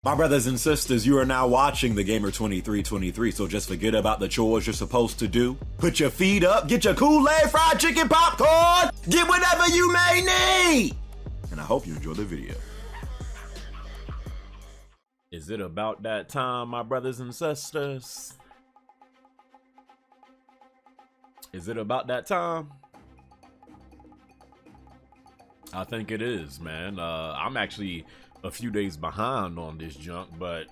My brothers and sisters, you are now watching the Gamer 2323, so just forget about the chores you're supposed to do. Put your feet up, get your Kool-Aid, fried chicken, popcorn, get whatever you may need! And I hope you enjoy the video. Is it about that time, my brothers and sisters? Is it about that time? I think it is, man. I'm actually a few days behind on this junk, but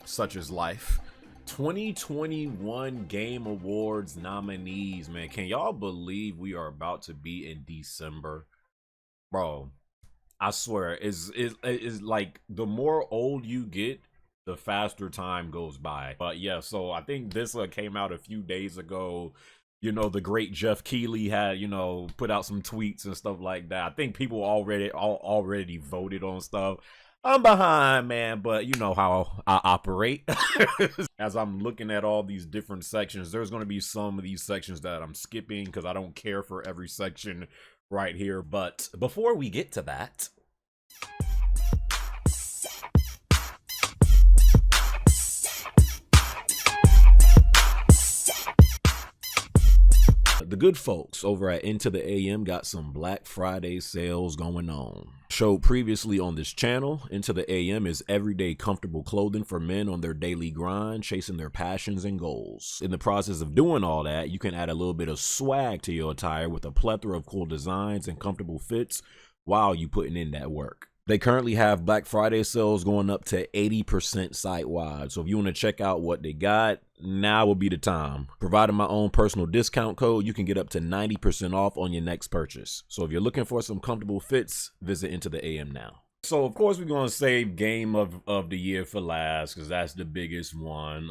such is life. 2021 Game Awards nominees, man. Can y'all believe we are about to be in December? Bro, I swear, it's like the more old you get, the faster time goes by. But yeah, so I think this came out a few days ago. You know, the great Jeff Keighley had, you know, put out some tweets and stuff like that. I think people already voted on stuff. I'm behind, man, but you know how I operate. As I'm looking at all these different sections, there's going to be some of these sections that I'm skipping because I don't care for every section right here. But before we get to that, the good folks over at Into the AM got some Black Friday sales going on. Showed previously on this channel, Into the AM is everyday comfortable clothing for men on their daily grind, chasing their passions and goals. In the process of doing all that, you can add a little bit of swag to your attire with a plethora of cool designs and comfortable fits while you putting in that work. They currently have Black Friday sales going up to 80% site-wide. So if you want to check out what they got, now will be the time. Providing my own personal discount code, you can get up to 90% off on your next purchase. So if you're looking for some comfortable fits, visit Into the AM now. So of course we're going to save game of the year for last because that's the biggest one.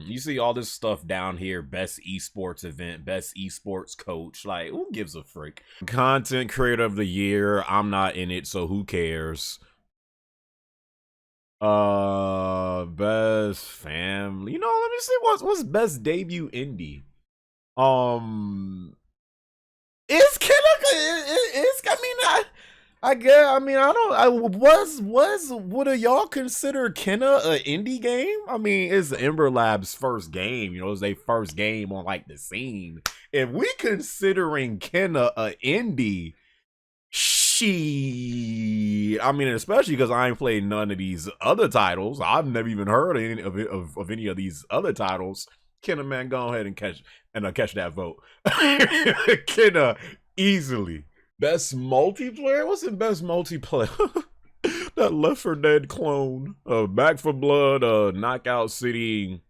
You see all this stuff down here: best esports event, best esports coach. Like, who gives a frick? Content creator of the year, I'm not in it, so who cares? Best family. You know, let me see what's best debut indie. It's I guess, I mean, what do y'all consider Kenna an indie game? I mean, it's Ember Lab's first game, you know, it's their first game on like the scene. If we considering Kenna an indie, I mean, especially because I ain't played none of these other titles. I've never even heard of any of these other titles. Kenna, man, go ahead and catch that vote. Kenna, easily. Best multiplayer? What's the best multiplayer? That Left 4 Dead clone. Back for Blood, Knockout City.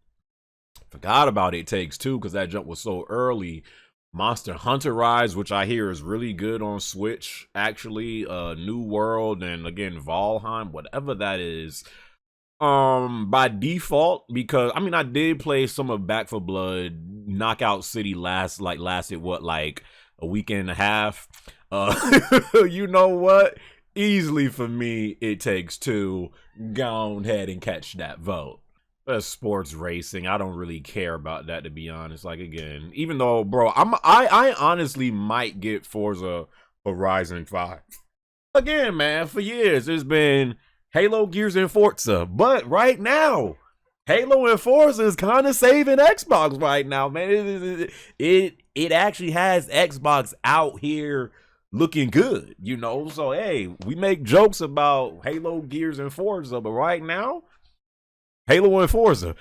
Forgot about It Takes Two because that jump was so early. Monster Hunter Rise, which I hear is really good on Switch, actually. New World, and again, Valheim, whatever that is. By default, because I mean, I did play some of Back for Blood. Knockout City lasted what, like a week and a half. You know what? Easily for me, It Takes Two. Go ahead and catch that vote. Best sports racing. I don't really care about that, to be honest. Like, again, even though, bro, I honestly might get Forza Horizon 5. Again, man, for years it's been Halo, Gears, and Forza. But right now, Halo and Forza is kind of saving Xbox right now, man. It actually has Xbox out here looking good, you know. So hey, we make jokes about Halo, Gears, and Forza, but right now, Halo and Forza.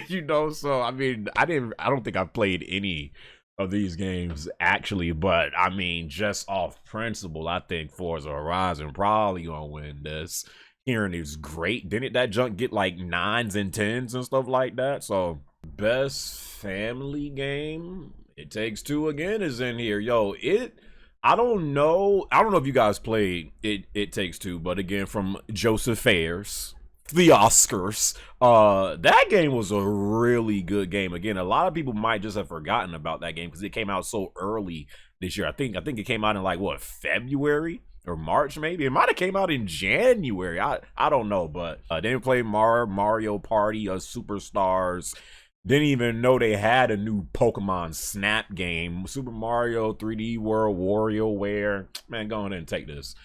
You know, so I mean, I don't think I've played any of these games actually, but I mean, just off principle, I think Forza Horizon probably gonna win this. Hearing is great. Didn't that junk get like 9s and 10s and stuff like that? So best family game, It Takes Two again is in here. Yo, I don't know if you guys played It Takes Two, but again, from Joseph Fares, the Oscars, that game was a really good game. Again, a lot of people might just have forgotten about that game because it came out so early this year. I think it came out in like what, February or March, maybe. It might have came out in January. I don't know, but didn't play Mario Party or Superstars. Didn't even know they had a new Pokemon Snap game. Super Mario 3D World WarioWare. Man, go ahead and take this.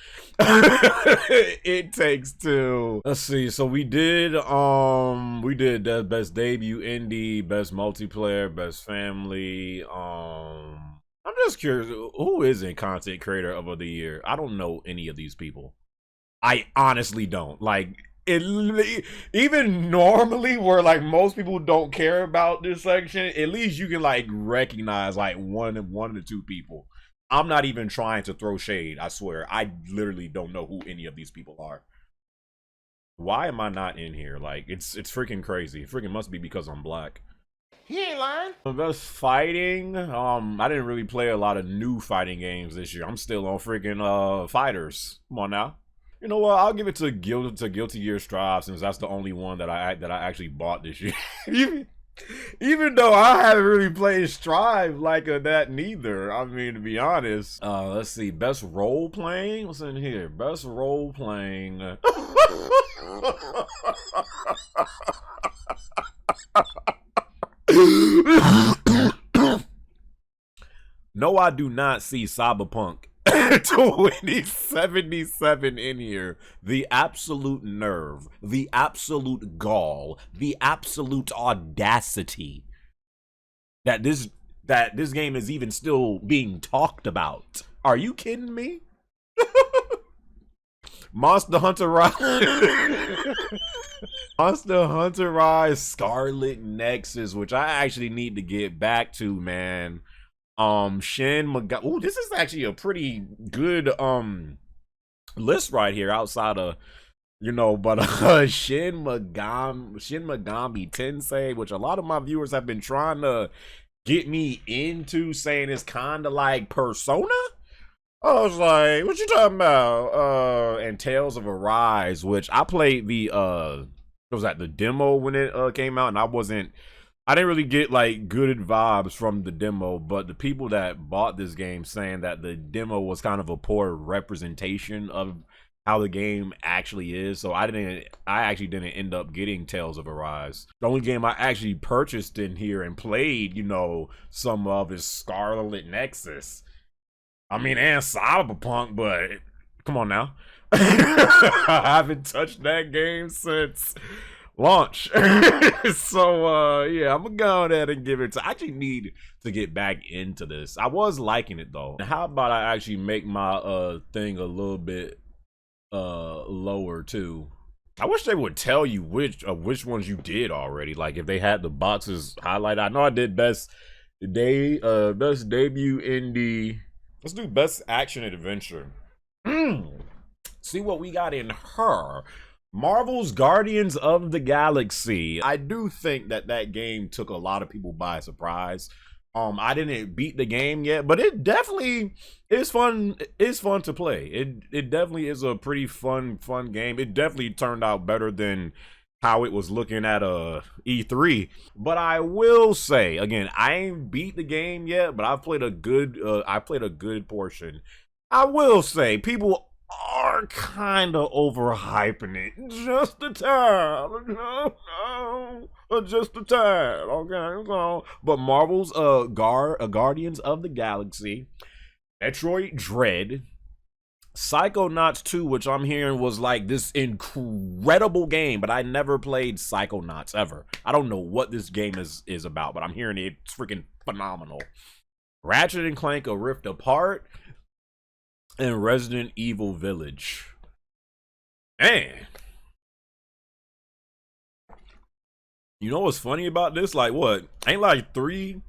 It takes two. Let's see. So we did the best debut indie, best multiplayer, best family. I'm just curious, who is in content creator of the year? I don't know any of these people. I honestly don't. Like, even normally where like most people don't care about this section, at least you can like recognize like one or two people. I'm not even trying to throw shade. I swear, I literally don't know who any of these people are. Why am I not in here? Like, it's freaking crazy. It freaking must be because I'm black. He ain't lying. Best fighting. I didn't really play a lot of new fighting games this year. I'm still on freaking fighters. Come on now. You know what? I'll give it to Guilty Gear Strive, since that's the only one that I actually bought this year. Even though I haven't really played Strive like that neither. I mean, to be honest. Let's see. Best role playing. What's in here? Best role playing. No, I do not see Cyberpunk 2077 in here. The absolute nerve, the absolute gall, the absolute audacity that this game is even still being talked about. Are you kidding me? Monster Hunter Rise. Monster Hunter Rise Scarlet Nexus, which I actually need to get back to, man. Shin Megami. Ooh, this is actually a pretty good list right here outside of, but Shin Megami Tensei, which a lot of my viewers have been trying to get me into, saying it's kind of like Persona. I was like, what you talking about? And Tales of Arise, which I played the what was that, the demo when it came out, and I didn't really get like good vibes from the demo, but the people that bought this game saying that the demo was kind of a poor representation of how the game actually is. So I actually didn't end up getting Tales of Arise. The only game I actually purchased in here and played, some of, is Scarlet Nexus. I mean, and Cyberpunk, but come on now. I haven't touched that game since launch. So yeah, I'm gonna go ahead and give it to. I actually need to get back into this. I was liking it though. How about I actually make my thing a little bit lower too? I wish they would tell you which ones you did already. Like if they had the boxes highlighted. I know I did best debut indie. Let's do best action adventure. See what we got in her. Marvel's Guardians of the Galaxy. I do think that game took a lot of people by surprise. I didn't beat the game yet, but it definitely is fun. It's fun to play. It definitely is a pretty fun game. It definitely turned out better than how it was looking at E3. But I will say again, I ain't beat the game yet, but I've played a good portion. I will say people are kind of overhyping it just a tad. Just a tad. Okay, so but Marvel's Guardians of the Galaxy, Metroid Dread, Psychonauts 2, which I'm hearing was like this incredible game, but I never played Psychonauts ever. I don't know what this game is about, but I'm hearing it's freaking phenomenal. Ratchet and Clank: A Rift Apart, and Resident Evil Village. Man. You know what's funny about this? Like what? Ain't like three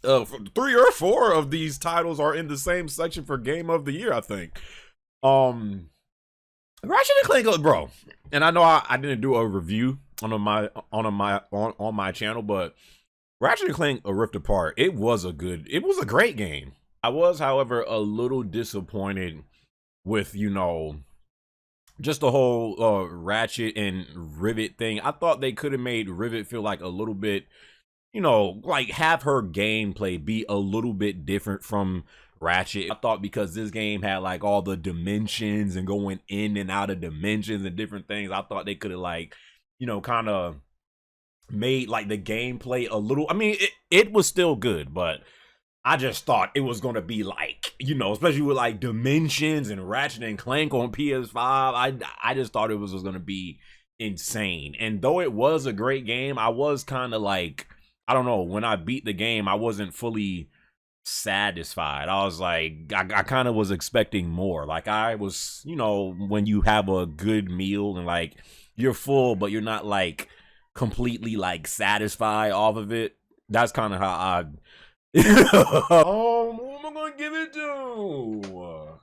or four of these titles are in the same section for Game of the Year, I think. Ratchet and Clank, bro. And I know I didn't do a review on my channel, but Ratchet and Clank: A Rift Apart, it was a great game. I was, however, a little disappointed with, just the whole Ratchet and Rivet thing. I thought they could have made Rivet feel like a little bit, like have her gameplay be a little bit different from Ratchet. I thought because this game had like all the dimensions and going in and out of dimensions and different things, I thought they could have like, kind of made like the gameplay a little. I mean, it was still good, but I just thought it was gonna be like, you know, especially with like Dimensions and Ratchet and Clank on PS5. I just thought it was gonna be insane. And though it was a great game, I was kind of like, I don't know, when I beat the game, I wasn't fully satisfied. I was like, I kind of was expecting more. Like I was, you know, when you have a good meal and like you're full, but you're not like completely like satisfied off of it. That's kind of how I. Who am I gonna give it to?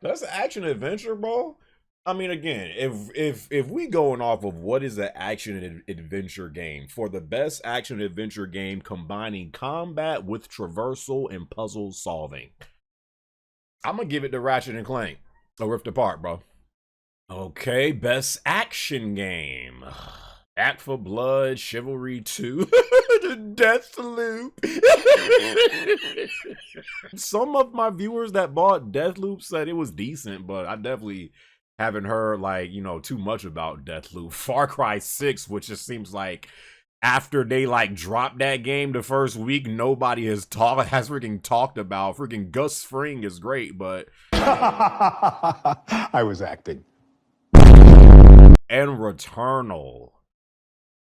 That's action adventure, bro. I mean, again, if we going off of what is an action adventure game, for the best action adventure game combining combat with traversal and puzzle solving, I'm gonna give it to Ratchet and Clank, A Rift Apart, bro. Okay, best action game. Act for Blood, Chivalry 2, the Death Loop. Some of my viewers that bought Deathloop said it was decent, but I definitely haven't heard like, you know, too much about Deathloop. Far Cry 6, which just seems like after they like dropped that game the first week, nobody has freaking talked about. Freaking Gus Fring is great, but I was acting. And Returnal.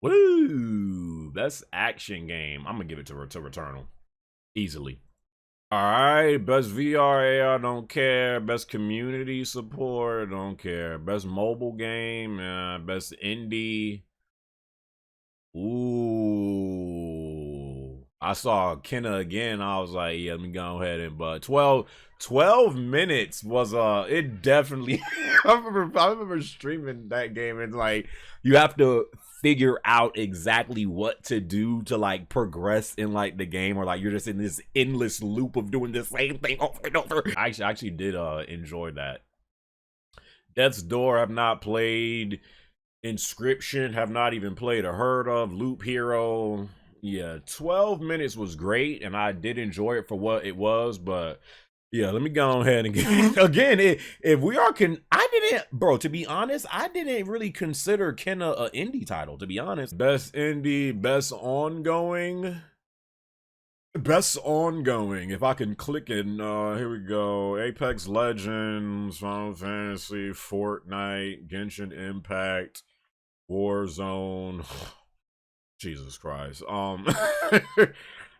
Woo! Best action game. I'm gonna give it to Returnal. Easily. Alright, best VR AR, don't care. Best community support, don't care. Best mobile game, best indie. Ooh. I saw Kenna again. I was like, yeah, let me go ahead and but 12 minutes was it definitely I remember streaming that game and like you have to figure out exactly what to do to like progress in like the game, or like you're just in this endless loop of doing the same thing over and over. I actually did enjoy that. Death's Door have not played. Inscription have not even played or heard of. Loop Hero, yeah, 12 minutes was great and I did enjoy it for what it was, but yeah, let me go ahead and get again. If we are I didn't, bro. To be honest, I didn't really consider Kenna an indie title. To be honest, best indie, best ongoing. If I can click it, here we go. Apex Legends, Final Fantasy, Fortnite, Genshin Impact, Warzone. Jesus Christ.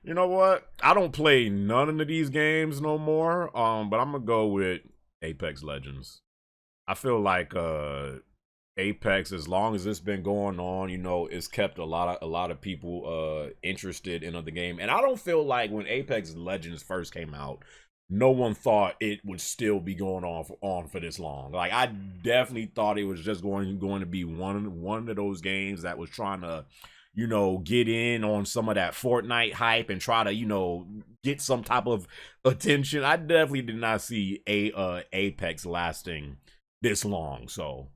You know what? I don't play none of these games no more. But I'm gonna go with Apex Legends. I feel like Apex, as long as it's been going on, you know, it's kept a lot of people interested in the game. And I don't feel like when Apex Legends first came out, no one thought it would still be going on for this long. Like I definitely thought it was just going to be one of those games that was trying to, you know, get in on some of that Fortnite hype and try to, you know, get some type of attention. I definitely did not see Apex lasting this long. So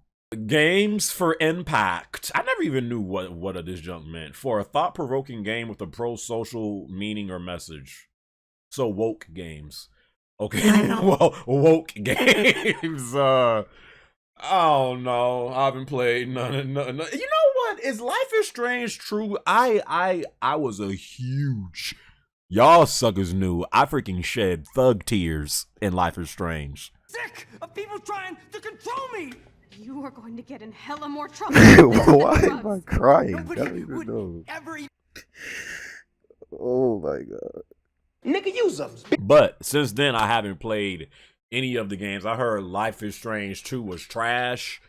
games for impact. I never even knew what this junk meant. For a thought-provoking game with a pro-social meaning or message. So woke games. Okay, well, woke games. I don't know. I haven't played none. You know what? Is Life is Strange true? I was a huge. Y'all suckers knew I freaking shed thug tears in Life is Strange. Sick of people trying to control me. You are going to get in hella more trouble. Why am I crying? Nobody I don't even would know. ever. Oh my god. Nigga, use them. But since then, I haven't played any of the games. I heard Life is Strange 2 was trash.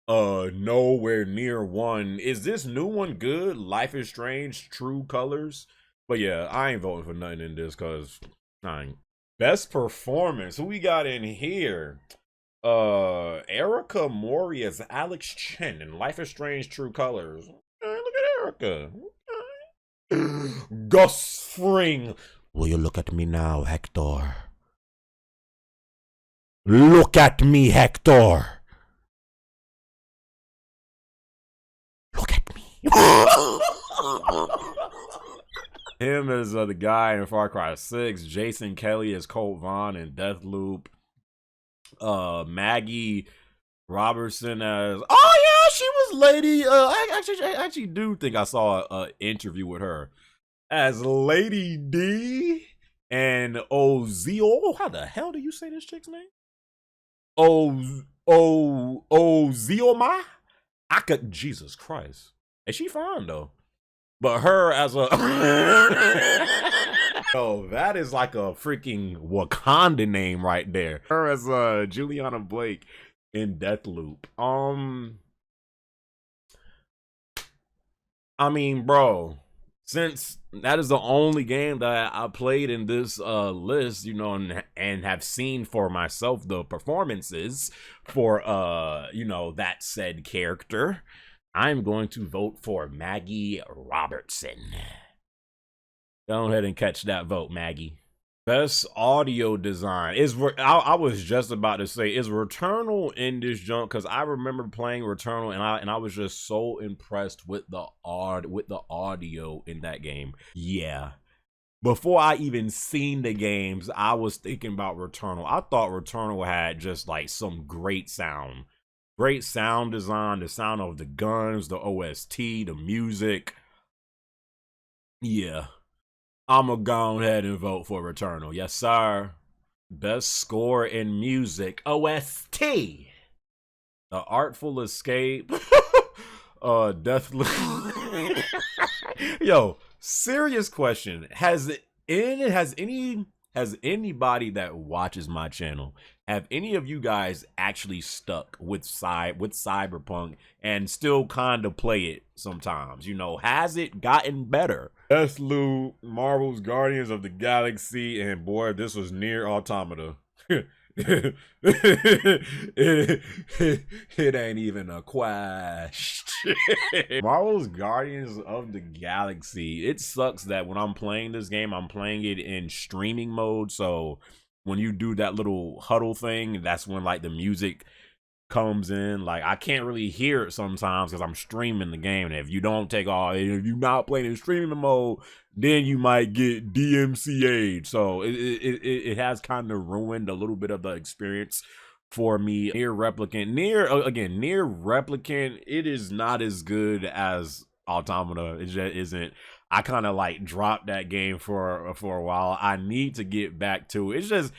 Nowhere near 1. Is this new one good? Life is Strange True Colors? But yeah, I ain't voting for nothing in this because I ain't. Best performance. Who we got in here? Erica Mori as Alex Chen in Life is Strange True Colors. Look at Erica. Gus Fring. Will you look at me now, Hector? Look at me, Hector. Look at me. Him as the guy in Far Cry 6. Jason Kelly as Colt Vaughn in Deathloop. Maggie Robertson as... Oh, yeah, she was this lady, I actually do think I saw an interview with her as Lady D and Ozio. How the hell do you say this chick's name? Ozioma? I could, Jesus Christ. And she fine though. But her as a yo, that is like a freaking Wakanda name right there. Her as Juliana Blake in Deathloop. I mean, bro, since that is the only game that I played in this list, you know, and have seen for myself the performances for you know, that said character, I'm going to vote for Maggie Robertson. Go ahead and catch that vote, Maggie. Best audio design is. I was just about to say, is Returnal in this junk? Because I remember playing Returnal and I was just so impressed with the audio in that game. Yeah. Before I even seen the games, I was thinking about Returnal. I thought Returnal had just like some great sound design, the sound of the guns, the OST, the music. Yeah. I'm gonna go ahead and vote for Returnal. Yes, sir. Best score in music, OST. The Artful Escape. Deathloop. Yo, serious question. Has anybody that watches my channel, have any of you guys actually stuck with Cyberpunk and still kind of play it sometimes? You know, has it gotten better? Deathloop, Marvel's Guardians of the Galaxy, and boy, this was Near Automata. it ain't even a question. Marvel's Guardians of the Galaxy. It sucks that when I'm playing this game, I'm playing it in streaming mode. So when you do that little huddle thing, that's when like the music comes in. Like I can't really hear it sometimes because I'm streaming the game. And if you don't take off, if you're not playing in streaming mode, then you might get DMCA'd. So it has kind of ruined a little bit of the experience for me. Near Replicant, Near Replicant, it is not as good as Automata. It just isn't. I kind of like dropped that game for a while. I need to get back to it. It's just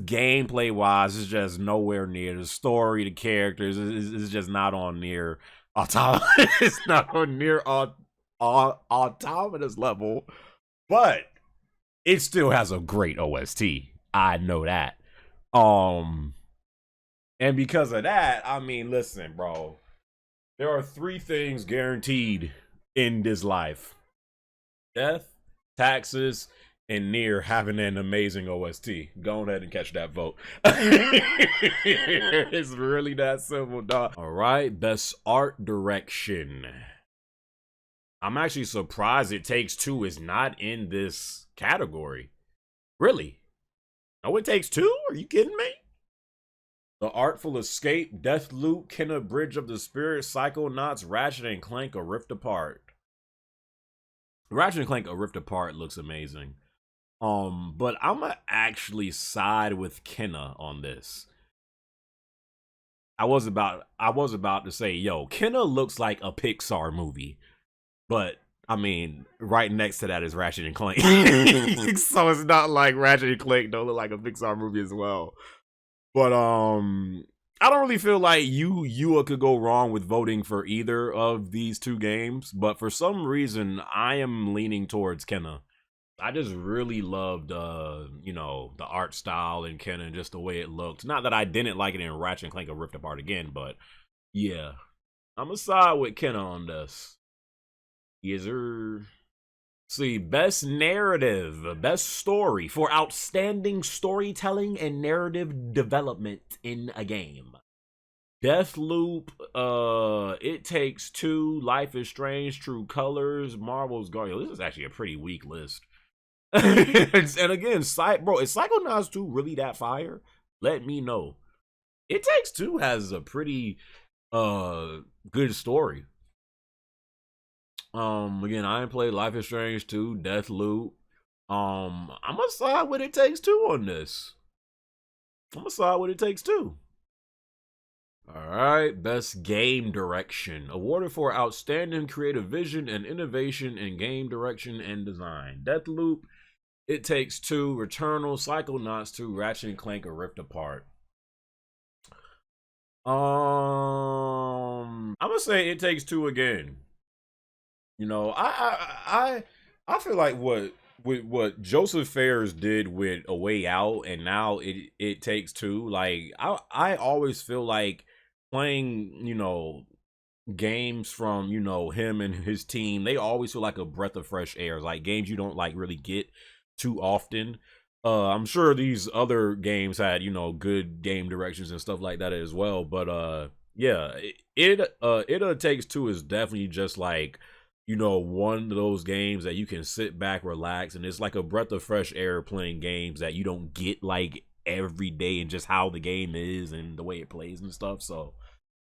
gameplay wise, it's just nowhere near. The story, the characters, is just not on Near Automata. It's not on Near Automata's level, but it still has a great OST. I know that. And because of that, I mean, listen, bro, there are 3 things guaranteed in this life: death, taxes, and Near having an amazing OST. Go ahead and catch that vote. It's really that simple, dog. All right, best art direction. I'm actually surprised It Takes Two is not in this category. Really? No, It Takes Two? Are you kidding me? The Artful Escape, Deathloop, Kenna Bridge of the Spirit, Psychonauts, Ratchet and Clank: A Rift Apart. Ratchet and Clank: A Rift Apart looks amazing. But I'm gonna actually side with Kenna on this. I was about to say, yo, Kenna looks like a Pixar movie. But I mean, right next to that is Ratchet and Clank. So it's not like Ratchet and Clank don't look like a Pixar movie as well. But I don't really feel like you could go wrong with voting for either of these 2 games. But for some reason, I am leaning towards Kenna. I just really loved, you know, the art style in Kenna and just the way it looked. Not that I didn't like it in Ratchet and Clank: A Rift Apart again, but yeah, I'm gonna side with Kenna on this. Yes, sir. See, best narrative, best story for outstanding storytelling and narrative development in a game. Deathloop, It Takes Two, Life is Strange, True Colors, Marvel's Guardian. This is actually a pretty weak list. And again, bro, is Psychonauts 2 really that fire? Let me know. It Takes Two has a pretty good story. Again, I ain't played Life is Strange 2, Deathloop. I'm gonna side with It Takes Two on this. I'm gonna side with It Takes Two. All right, best game direction, awarded for outstanding creative vision and innovation in game direction and design. Deathloop, It Takes Two, Returnal, Psychonauts 2, Ratchet and Clank, or Rift Apart. I'm gonna say It Takes Two again. You know, I feel like what Joseph Fares did with A Way Out and now it Takes Two. Like I always feel like playing, games from, him and his team, they always feel like a breath of fresh air. Like games you don't like really get too often. I'm sure these other games had, good game directions and stuff like that as well. But yeah, it Takes Two is definitely just like, one of those games that you can sit back, relax, and it's like a breath of fresh air playing games that you don't get like every day, and just how the game is and the way it plays and stuff. So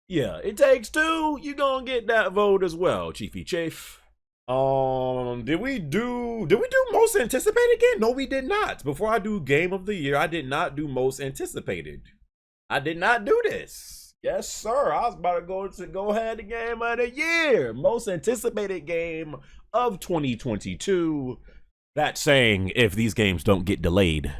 yeah, It Takes Two, you gonna get that vote as well, Chiefy Chief. Did we do most anticipated game? No, we did not. Before I do game of the year, I did not do most anticipated. I did not do this. Yes, sir. I was about to go ahead and game of the year. Most anticipated game of 2022. That's saying if these games don't get delayed.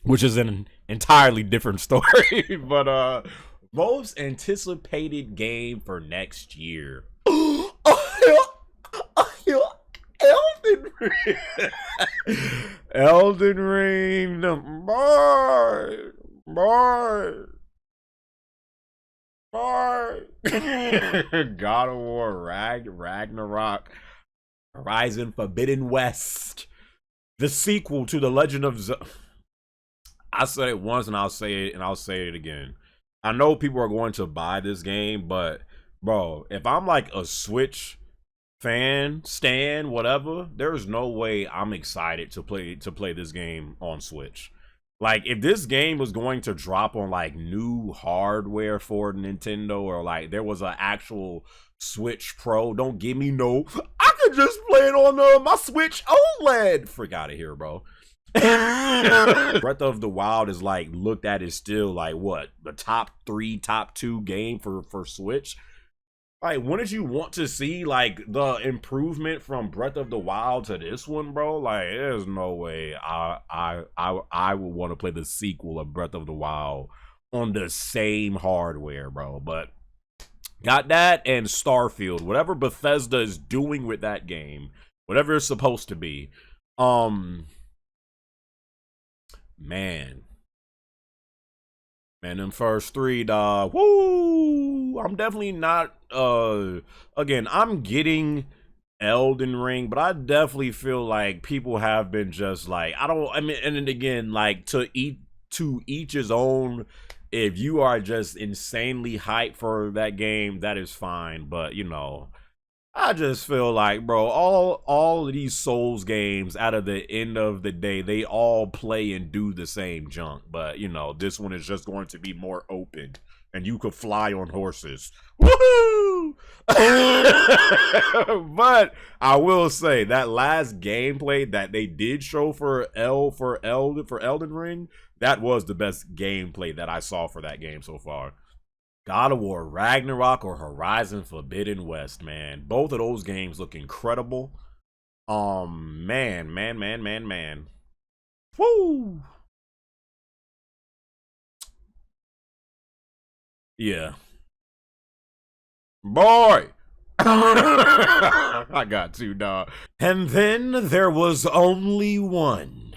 Which is an entirely different story. But most anticipated game for next year. Elden Ring. Elden Ring. God of War, Ragnarok, Horizon Forbidden West, the sequel to The Legend of Zelda. I said it once and I'll say it again. I know people are going to buy this game, but bro, if I'm like a Switch fan, stan, whatever, there's no way I'm excited to play this game on Switch. Like, if this game was going to drop on like new hardware for Nintendo, or like there was an actual Switch Pro, don't give me no, I could just play it on my Switch OLED. Freak out of here, bro. Breath of the Wild is like looked at as still like what, the top 3, top 2 game for Switch. Like, wouldn't you want to see like the improvement from Breath of the Wild to this one, bro? Like, there's no way I would want to play the sequel of Breath of the Wild on the same hardware, bro. But got that and Starfield, whatever Bethesda is doing with that game, whatever it's supposed to be. Man, them first 3, dog. Woo! I'm definitely not. Again, I'm getting Elden Ring, but I definitely feel like people have been just like, and then again, like to each his own. If you are just insanely hyped for that game, that is fine. But I just feel like, bro, all of these Souls games, out of the end of the day, they all play and do the same junk. But this one is just going to be more open, and you could fly on horses. Woohoo! But I will say that last gameplay that they did show for Elden Ring, that was the best gameplay that I saw for that game so far. God of War, Ragnarok, or Horizon Forbidden West, man. Both of those games look incredible. Man. Woo! Yeah. Boy! I got to, dog. And then there was only one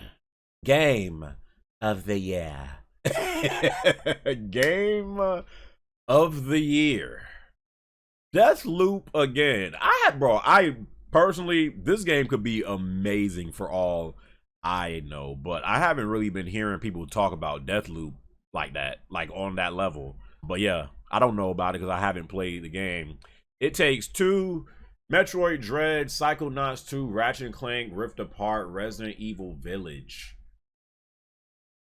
game of the year. Game of the year. Deathloop again. I personally, this game could be amazing for all I know, but I haven't really been hearing people talk about Deathloop like that, like on that level. But yeah, I don't know about it because I haven't played the game. It Takes Two, Metroid Dread, Psychonauts 2, Ratchet and Clank, Rift Apart, Resident Evil Village.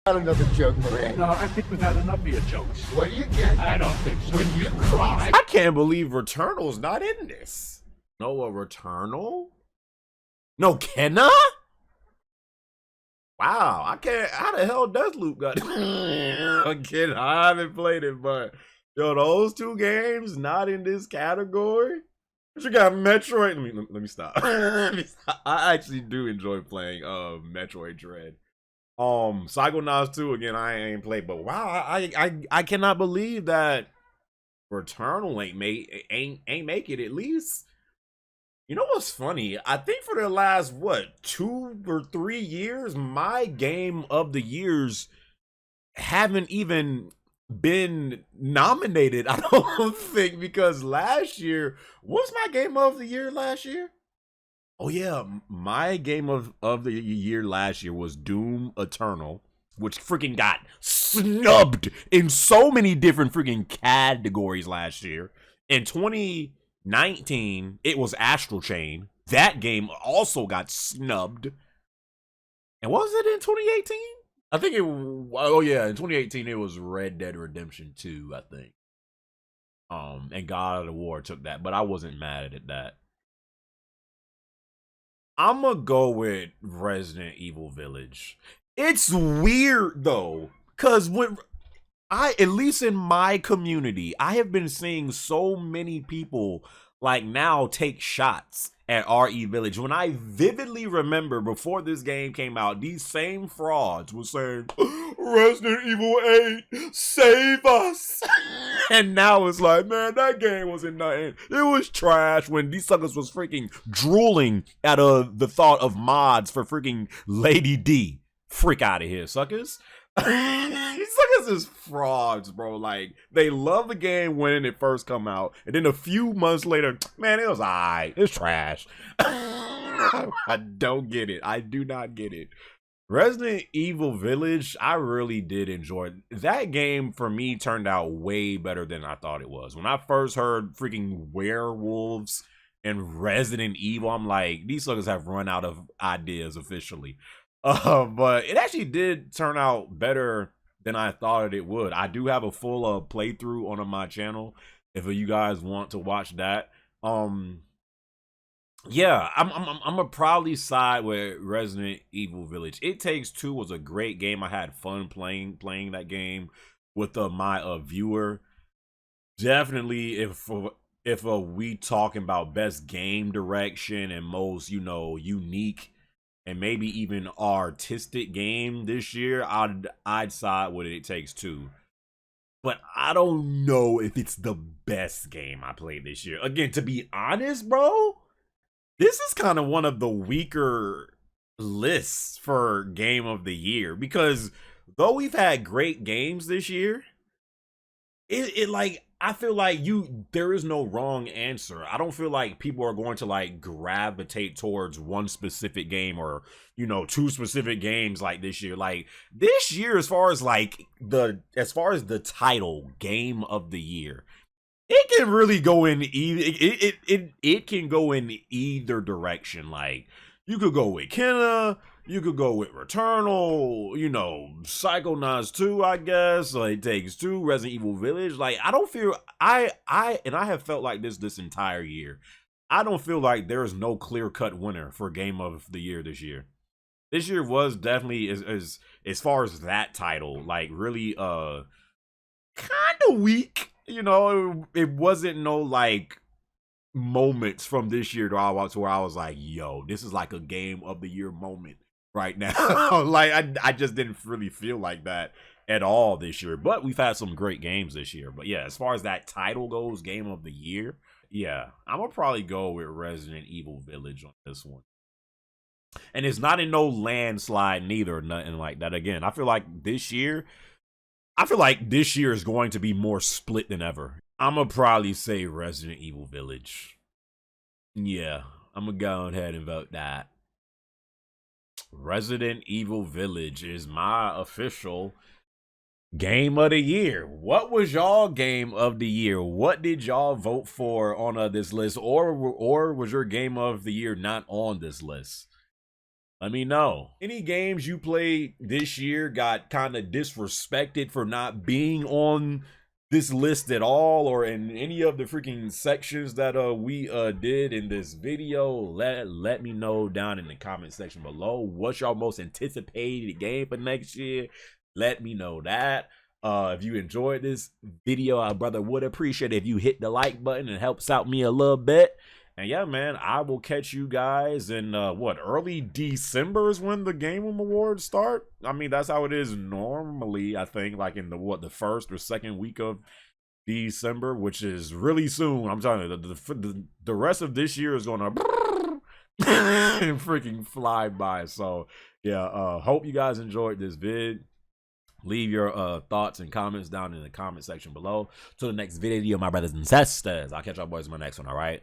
Not another joke, Maria. No, I think we've had enough of your jokes. What do you get? I don't think so. When you cry. I can't believe Returnal's not in this. No, a Returnal? No, Kenna? Wow, I can't. How the hell does Loop got? Again, I haven't played it, but yo, those two games not in this category. But you got Metroid. Let me stop. Let me stop. I actually do enjoy playing Metroid Dread. Psychonauts 2 again. I ain't played, but wow, I cannot believe that Returnal ain't make it at least. You know what's funny? I think for the last, what, 2 or 3 years, my game of the years haven't even been nominated, I don't think, because last year, what's my game of the year last year? Oh yeah, my game of the year last year was Doom Eternal, which freaking got snubbed in so many different freaking categories last year. In 2019, it was Astral Chain. That game also got snubbed. And what was it in 2018? I think oh yeah, in 2018 it was Red Dead Redemption 2, I think. And God of War took that, but I wasn't mad at that. I'm gonna go with Resident Evil Village. It's weird though, cause when at least in my community, I have been seeing so many people like now take shots at RE Village. When I vividly remember before this game came out, these same frauds were saying, Resident Evil 8, save us. And now it's like, man, that game wasn't nothing. It was trash when these suckers was freaking drooling at the thought of mods for freaking Lady D. Freak out of here, suckers. These suckers is frauds, bro. Like, they love the game when it first come out, and then a few months later, man, it was alright. It's trash. I don't get it. I do not get it. Resident Evil Village, I really did enjoy it. That game for me turned out way better than I thought it was. When I first heard freaking werewolves and Resident Evil, I'm like, these suckers have run out of ideas officially. But it actually did turn out better than I thought it would. I do have a full playthrough on my channel if you guys want to watch that. Yeah, I'm gonna probably side with Resident Evil Village. It Takes Two was a great game. I had fun playing that game with my viewer. Definitely, if we talking about best game direction and most unique and maybe even artistic game this year, I'd side with It Takes Two. But I don't know if it's the best game I played this year. Again, to be honest, bro, this is kind of one of the weaker lists for game of the year, because though we've had great games this year, it like, I feel like there is no wrong answer. I don't feel like people are going to like gravitate towards one specific game or, two specific games like this year. Like this year, as far as the title game of the year, it can really go in it can go in either direction. Like you could go with Kenna, you could go with Returnal, Psychonauts 2, I guess. It Takes Two, Resident Evil Village. Like, I don't feel I have felt like this entire year. I don't feel like there is no clear-cut winner for game of the year this year. This year was definitely as far as that title, like really kind of weak. It wasn't no like moments from this year to where I was like, yo, this is like a game of the year moment right now. Like I just didn't really feel like that at all this year. But we've had some great games this year. But yeah, as far as that title goes, game of the year, yeah, I'm gonna probably go with Resident Evil Village on this one. And it's not in no landslide neither, nothing like that. Again, I feel like this year is going to be more split than ever. I'm gonna probably say Resident Evil Village. Yeah, I'm gonna go ahead and vote that. Resident Evil Village is my official game of the year. What was y'all game of the year? What did y'all vote for on this list? Or was your game of the year not on this list? Let me know. Any games you played this year got kind of disrespected for not being on this list at all or in any of the freaking sections that we did in this video, let me know down in the comment section below. What's your most anticipated game for next year? Let me know that. If you enjoyed this video, I brother would appreciate it if you hit the like button. It helps out me a little bit. And yeah, man, I will catch you guys in early December is when the Game Awards start. I mean, that's how it is normally, I think, like in the first or second week of December, which is really soon. I'm telling you, the rest of this year is gonna freaking fly by. So yeah, hope you guys enjoyed this vid. Leave your thoughts and comments down in the comment section below. Till the next video, my brothers and sisters. I'll catch y'all boys in my next one, all right?